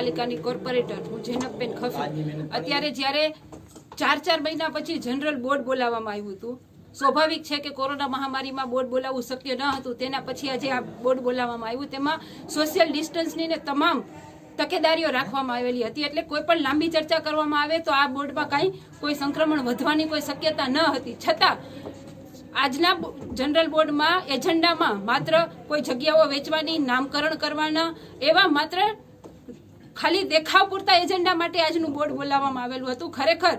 મહાનગરપાલિકાની કોર્પોરેટર હું જેનબબેન ખફી અત્યારે જ્યારે 4 મહિના પછી જનરલ બોર્ડ બોલાવવામાં આવ્યું હતું, સ્વાભાવિક છે કે કોરોના મહામારીમાં બોર્ડ બોલાવવું શક્ય ન હતું, તેના પછી આજે આ બોર્ડ બોલાવવામાં આવ્યું, તેમાં સોશિયલ ડિસ્ટન્સની ને તમામ તકેદારીઓ રાખવામાં આવેલી હતી, એટલે કોઈ પણ લાંબી ચર્ચા કરવામાં આવે તો આ બોર્ડમાં કાંઈ કોઈ સંક્રમણ વધવાની કોઈ શક્યતા ન હતી. છતાં આજના જનરલ બોર્ડમાં એજન્ડામાં માત્ર કોઈ જગ્યાઓ વેચવાની, નામકરણ કરવાના એવા માત્ર ખાલી દેખાવ પૂરતા એજન્ડા માટે આજનું બોર્ડ બોલાવવામાં આવેલું હતું. ખરેખર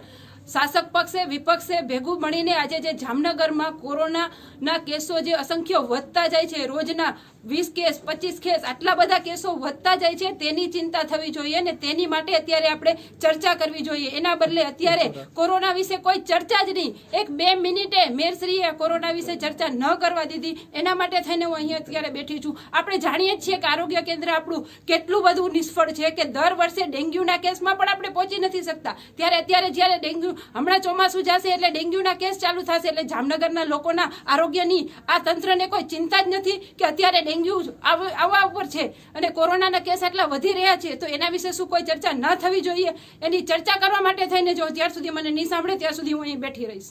શાસક પક્ષે વિપક્ષે ભેગું મળીને આજે જે જામનગરમાં કોરોનાના કેસો જે અસંખ્ય વધતા જાય છે, રોજના 20 કેસ 25 કેસ આટલા બધા કેસો વધતા જાય છે, તેની ચિંતા થવી જોઈએ ને તેની માટે અત્યારે આપણે ચર્ચા કરવી જોઈએ. એના બદલે અત્યારે કોરોના વિશે કોઈ ચર્ચા જ નહીં, 1-2 મિનિટે મેયરશ્રીએ કોરોના વિશે ચર્ચા ન કરવા દીધી. એના માટે થઈને હું અહીં અત્યારે બેઠી છું. આપણે જાણીએ જ છીએ કે આરોગ્ય કેન્દ્ર આપણું કેટલું બધું નિષ્ફળ છે, કે દર વર્ષે ડેન્ગ્યુના કેસમાં પણ આપણે પહોંચી નથી શકતા. ત્યારે અત્યારે જ્યારે ડેન્ગ્યુ હમણાં ચોમાસું જશે એટલે ડેન્ગ્યુના કેસ ચાલુ થશે, એટલે જામનગરના લોકોના આરોગ્યની આ તંત્રને કોઈ ચિંતા જ નથી કે અત્યારે ડેન્ગ્યુ આવવા ઉપર છે અને કોરોનાના કેસ આટલા વધી રહ્યા છે, તો એના વિશે શું કોઈ ચર્ચા ન થવી જોઈએ? એની ચર્ચા કરવા માટે થઈને જો જ્યાર સુધી મને નહીં સાંભળે ત્યાં સુધી હું અહીં બેઠી રહીશ.